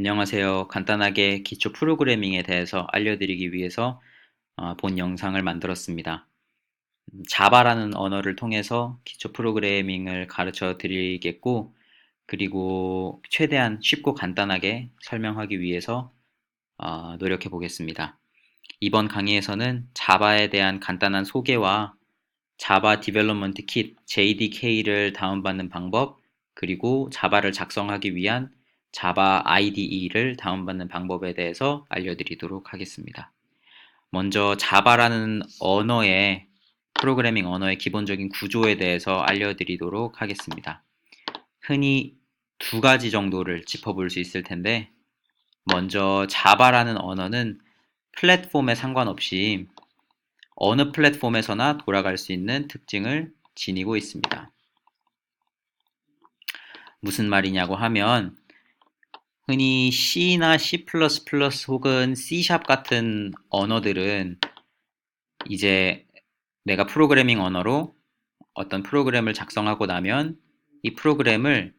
안녕하세요. 간단하게 기초 프로그래밍에 대해서 알려드리기 위해서 본 영상을 만들었습니다. 자바라는 언어를 통해서 기초 프로그래밍을 가르쳐 드리겠고, 그리고 최대한 쉽고 간단하게 설명하기 위해서 노력해 보겠습니다. 이번 강의에서는 자바에 대한 간단한 소개와 자바 디벨롭먼트 킷 JDK를 다운받는 방법, 그리고 자바를 작성하기 위한 자바 IDE를 다운받는 방법에 대해서 알려드리도록 하겠습니다. 먼저 자바라는 프로그래밍 언어의 기본적인 구조에 대해서 알려드리도록 하겠습니다. 흔히 두 가지 정도를 짚어볼 수 있을 텐데, 먼저 자바라는 언어는 플랫폼에 상관없이 어느 플랫폼에서나 돌아갈 수 있는 특징을 지니고 있습니다. 무슨 말이냐고 하면 흔히 C나 C++ 혹은 C# 같은 언어들은 이제 내가 프로그래밍 언어로 어떤 프로그램을 작성하고 나면 이 프로그램을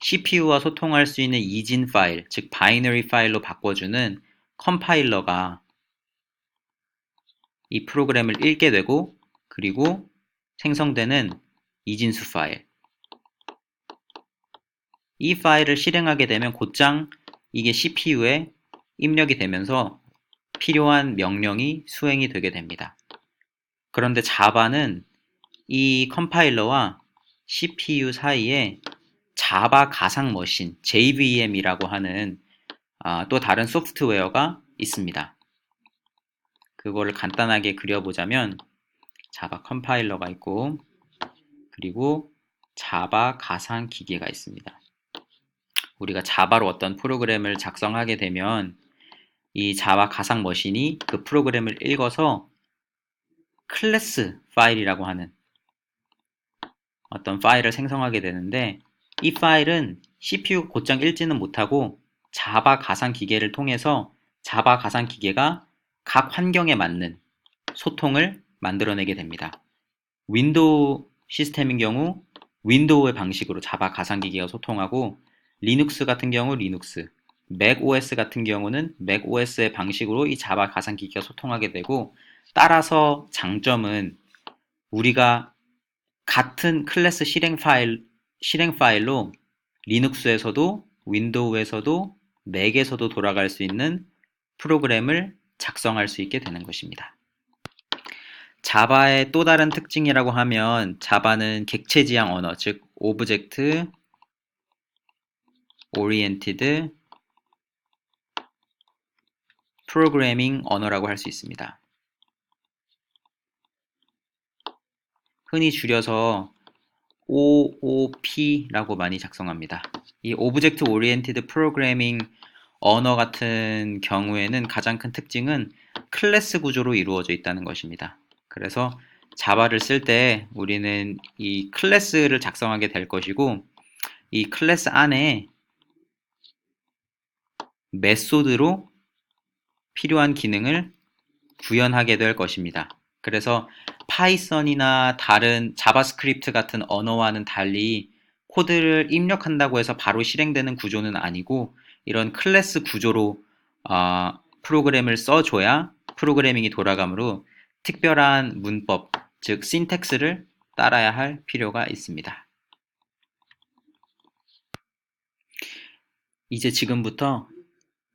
CPU와 소통할 수 있는 이진 파일, 즉 바이너리 파일로 바꿔주는 컴파일러가 이 프로그램을 읽게 되고, 그리고 생성되는 이진수 파일, 이 파일을 실행하게 되면 곧장 이게 CPU에 입력이 되면서 필요한 명령이 수행이 되게 됩니다. 그런데 자바는 이 컴파일러와 CPU 사이에 자바 가상 머신, JVM이라고 하는 또 다른 소프트웨어가 있습니다. 그거를 간단하게 그려보자면 자바 컴파일러가 있고, 그리고 자바 가상 기계가 있습니다. 우리가 자바로 어떤 프로그램을 작성하게 되면 이 자바 가상 머신이 그 프로그램을 읽어서 클래스 파일이라고 하는 어떤 파일을 생성하게 되는데, 이 파일은 CPU 곧장 읽지는 못하고 자바 가상 기계를 통해서 자바 가상 기계가 각 환경에 맞는 소통을 만들어내게 됩니다. 윈도우 시스템인 경우 윈도우의 방식으로 자바 가상 기계가 소통하고, 리눅스 같은 경우 리눅스, 맥 OS 같은 경우는 맥 OS의 방식으로 이 자바 가상 기기가 소통하게 되고, 따라서 장점은 우리가 같은 클래스 실행 파일로 리눅스에서도 윈도우에서도 맥에서도 돌아갈 수 있는 프로그램을 작성할 수 있게 되는 것입니다. 자바의 또 다른 특징이라고 하면 자바는 객체 지향 언어, 즉 오브젝트 오리엔티드 프로그래밍 언어라고 할 수 있습니다. 흔히 줄여서 OOP라고 많이 작성합니다. 이 오브젝트 오리엔티드 프로그래밍 언어 같은 경우에는 가장 큰 특징은 클래스 구조로 이루어져 있다는 것입니다. 그래서 자바를 쓸 때 우리는 이 클래스를 작성하게 될 것이고, 이 클래스 안에 메소드로 필요한 기능을 구현하게 될 것입니다. 그래서 파이썬이나 다른 자바스크립트 같은 언어와는 달리 코드를 입력한다고 해서 바로 실행되는 구조는 아니고, 이런 클래스 구조로 프로그램을 써줘야 프로그래밍이 돌아가므로 특별한 문법, 즉 신텍스를 따라야 할 필요가 있습니다. 이제 지금부터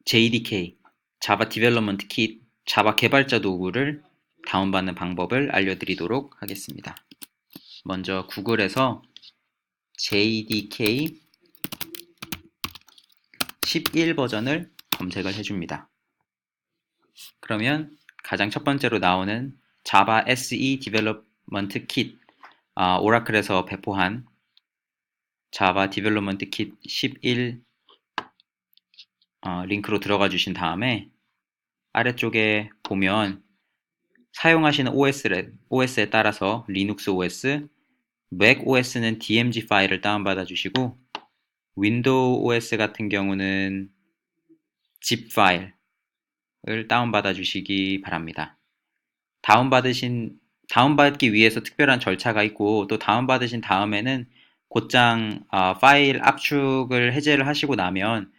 JDK, 자바 디벨롭먼트 킷, 자바 개발자 도구를 다운받는 방법을 알려드리도록 하겠습니다. 먼저 구글에서 JDK 11 버전을 검색을 해줍니다. 그러면 가장 첫 번째로 나오는 자바 SE 디벨롭먼트 킷, 오라클에서 배포한 자바 디벨롭먼트 킷 11 링크로 들어가 주신 다음에 아래쪽에 보면 사용하시는 OS에 따라서 리눅스 OS, 맥 OS는 DMG 파일을 다운받아 주시고, 윈도우 OS 같은 경우는 zip 파일을 다운받아 주시기 바랍니다. 다운받기 위해서 특별한 절차가 있고, 또 다운받으신 다음에는 곧장 파일 압축을 해제를 하시고 나면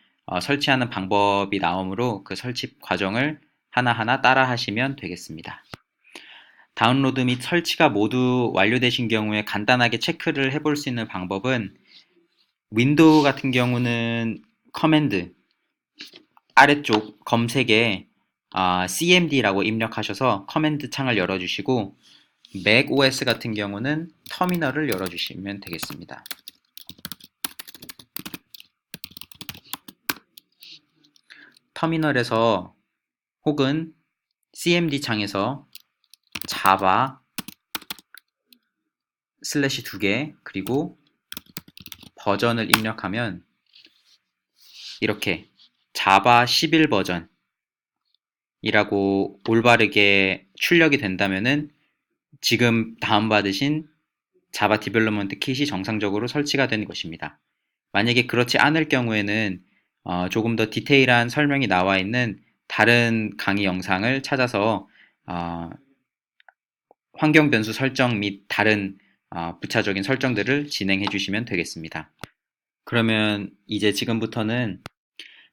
설치하는 방법이 나오므로 그 설치 과정을 하나하나 따라 하시면 되겠습니다. 다운로드 및 설치가 모두 완료되신 경우에 간단하게 체크를 해볼 수 있는 방법은 윈도우 같은 경우는 커맨드 아래쪽 검색에 cmd라고 입력하셔서 커맨드 창을 열어주시고 맥 OS 같은 경우는 터미널을 열어주시면 되겠습니다. 터미널에서 혹은 cmd 창에서 자바 슬래시 2개 그리고 버전을 입력하면 이렇게 자바 11 버전이라고 올바르게 출력이 된다면은 지금 다운받으신 자바 디벨롭먼트 킷이 정상적으로 설치가 된 것입니다. 만약에 그렇지 않을 경우에는 조금 더 디테일한 설명이 나와 있는 다른 강의 영상을 찾아서 환경 변수 설정 및 다른 부차적인 설정들을 진행해 주시면 되겠습니다. 그러면 이제 지금부터는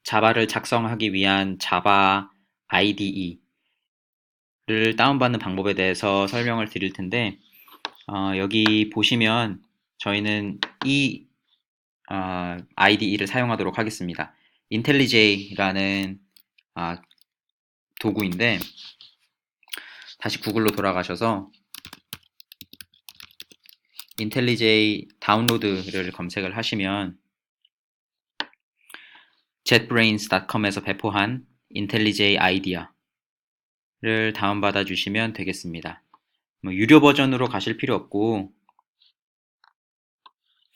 자바를 작성하기 위한 자바 IDE를 다운받는 방법에 대해서 설명을 드릴 텐데 여기 보시면 저희는 이 IDE를 사용하도록 하겠습니다. IntelliJ라는 도구인데 다시 구글로 돌아가셔서 IntelliJ 다운로드를 검색을 하시면 jetbrains.com에서 배포한 IntelliJ IDEA를 다운받아 주시면 되겠습니다. 유료 버전으로 가실 필요 없고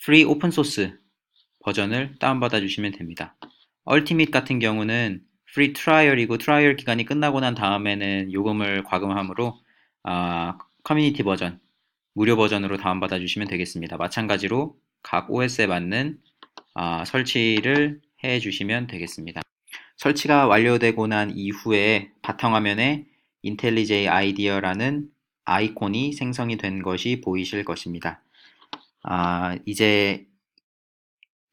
프리 오픈소스 버전을 다운받아 주시면 됩니다. 얼티밋 같은 경우는 프리 트라이얼이고 트라이얼 기간이 끝나고 난 다음에는 요금을 과금하므로 커뮤니티 버전, 무료 버전으로 다운받아 주시면 되겠습니다. 마찬가지로 각 OS에 맞는 설치를 해 주시면 되겠습니다. 설치가 완료되고 난 이후에 바탕화면에 IntelliJ IDEA라는 아이콘이 생성이 된 것이 보이실 것입니다. 이제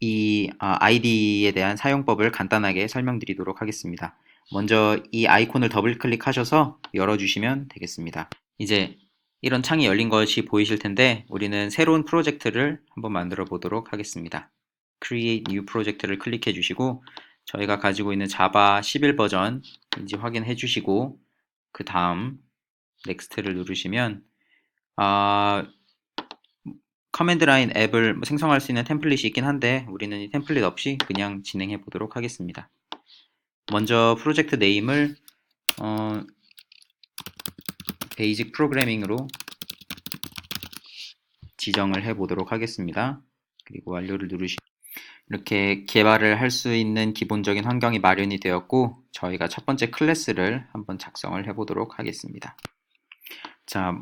이 IDE에 대한 사용법을 간단하게 설명드리도록 하겠습니다. 먼저 이 아이콘을 더블 클릭하셔서 열어주시면 되겠습니다. 이제 이런 창이 열린 것이 보이실 텐데 우리는 새로운 프로젝트를 한번 만들어 보도록 하겠습니다. Create New 프로젝트를 클릭해 주시고 저희가 가지고 있는 자바 11 버전인지 확인해 주시고 그 다음 Next를 누르시면 커맨드 라인 앱을 생성할 수 있는 템플릿이 있긴 한데 우리는 이 템플릿 없이 그냥 진행해 보도록 하겠습니다. 먼저 프로젝트 네임을 베이직 프로그래밍으로 지정을 해 보도록 하겠습니다. 그리고 완료를 누르시면 이렇게 개발을 할 수 있는 기본적인 환경이 마련이 되었고 저희가 첫 번째 클래스를 한번 작성을 해 보도록 하겠습니다. 자,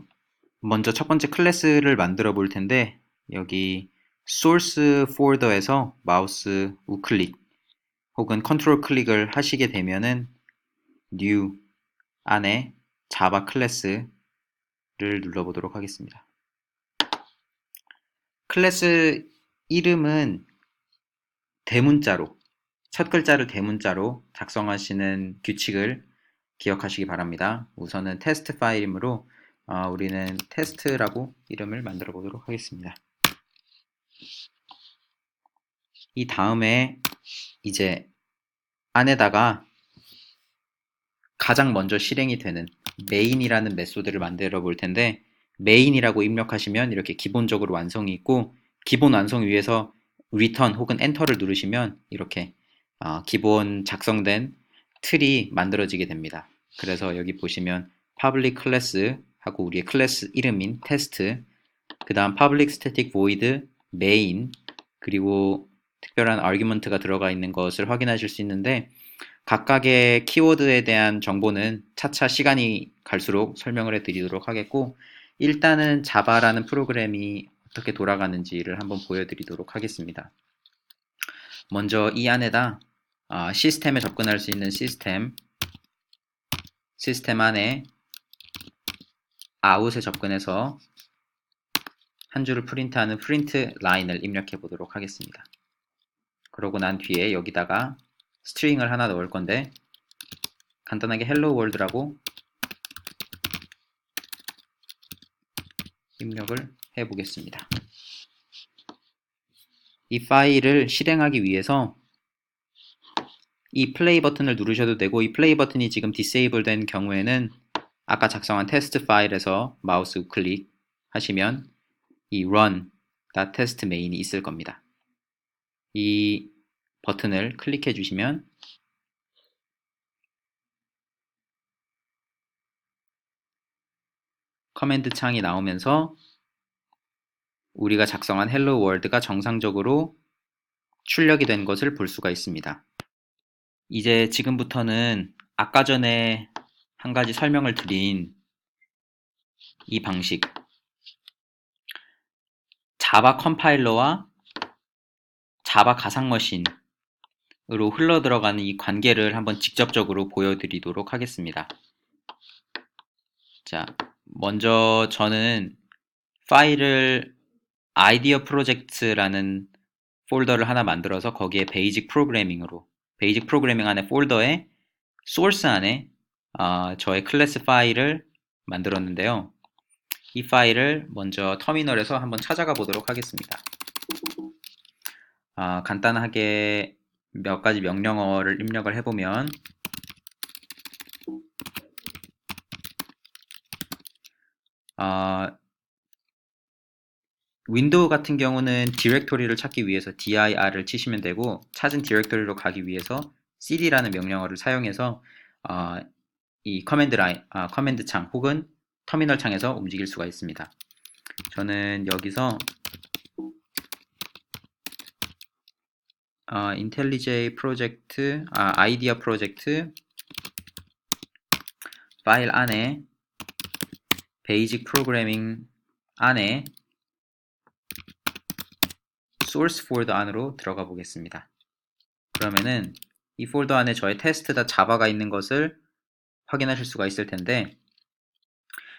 먼저 첫 번째 클래스를 만들어 볼 텐데 여기 소스 폴더에서 마우스 우클릭 혹은 컨트롤 클릭을 하시게 되면은 new 안에 자바 클래스를 눌러보도록 하겠습니다. 클래스 이름은 대문자로 첫 글자를 대문자로 작성하시는 규칙을 기억하시기 바랍니다. 우선은 테스트 파일이므로 우리는 테스트라고 이름을 만들어 보도록 하겠습니다. 이 다음에 이제 안에다가 가장 먼저 실행이 되는 메인이라는 메소드를 만들어 볼 텐데 메인이라고 입력하시면 이렇게 기본적으로 완성이 있고 기본 완성 위에서 return 혹은 엔터를 누르시면 이렇게 기본 작성된 틀이 만들어지게 됩니다. 그래서 여기 보시면 public class 하고 우리의 클래스 이름인 테스트 그 다음 public static void main 그리고 특별한 argument가 들어가 있는 것을 확인하실 수 있는데 각각의 키워드에 대한 정보는 차차 시간이 갈수록 설명을 해드리도록 하겠고 일단은 자바라는 프로그램이 어떻게 돌아가는지를 한번 보여드리도록 하겠습니다. 먼저 이 안에다 시스템에 접근할 수 있는 시스템 안에 out에 접근해서 한 줄을 프린트하는 프린트 라인을 입력해 보도록 하겠습니다. 그러고 난 뒤에 여기다가 스트링을 하나 넣을 건데 간단하게 hello world라고 입력을 해 보겠습니다. 이 파일을 실행하기 위해서 이 플레이 버튼을 누르셔도 되고, 이 플레이 버튼이 지금 디세이블 된 경우에는 아까 작성한 테스트 파일에서 마우스 우클릭 하시면 이 run.test main이 있을 겁니다. 이 버튼을 클릭해 주시면 커맨드 창이 나오면서 우리가 작성한 hello world가 정상적으로 출력이 된 것을 볼 수가 있습니다. 이제 지금부터는 아까 전에 한 가지 설명을 드린 이 방식, 자바 컴파일러와 자바 가상머신으로 흘러 들어가는 이 관계를 한번 직접적으로 보여드리도록 하겠습니다. 자, 먼저 저는 파일을 아이디어 프로젝트라는 폴더를 하나 만들어서 거기에 베이직 프로그래밍 안에 폴더에 소스 안에 저의 클래스 파일을 만들었는데요. 이 파일을 먼저 터미널에서 한번 찾아가 보도록 하겠습니다. 간단하게 몇 가지 명령어를 입력을 해보면 윈도우 같은 경우는 디렉토리를 찾기 위해서 dir을 치시면 되고, 찾은 디렉토리로 가기 위해서 cd라는 명령어를 사용해서 이 커맨드 창 혹은 터미널 창에서 움직일 수가 있습니다. 저는 여기서 IntelliJ 프로젝트, 아이디어 프로젝트 파일 안에 베이직 프로그래밍 안에 source 폴더 안으로 들어가 보겠습니다. 그러면은 이 폴더 안에 저의 test.java가 있는 것을 확인하실 수가 있을 텐데,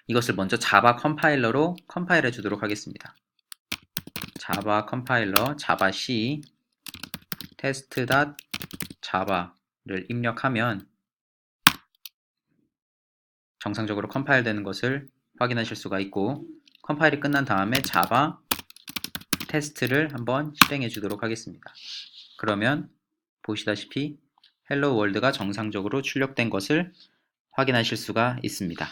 이것을 먼저 자바 컴파일러로 컴파일해 주도록 하겠습니다. 자바 컴파일러 자바 C test.java를 입력하면 정상적으로 컴파일 되는 것을 확인하실 수가 있고, 컴파일이 끝난 다음에 자바 테스트를 한번 실행해 주도록 하겠습니다. 그러면 보시다시피 헬로 월드가 정상적으로 출력된 것을 확인하실 수가 있습니다.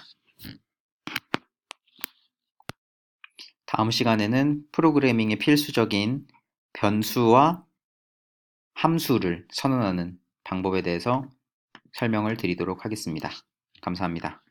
다음 시간에는 프로그래밍의 필수적인 변수와 함수를 선언하는 방법에 대해서 설명을 드리도록 하겠습니다. 감사합니다.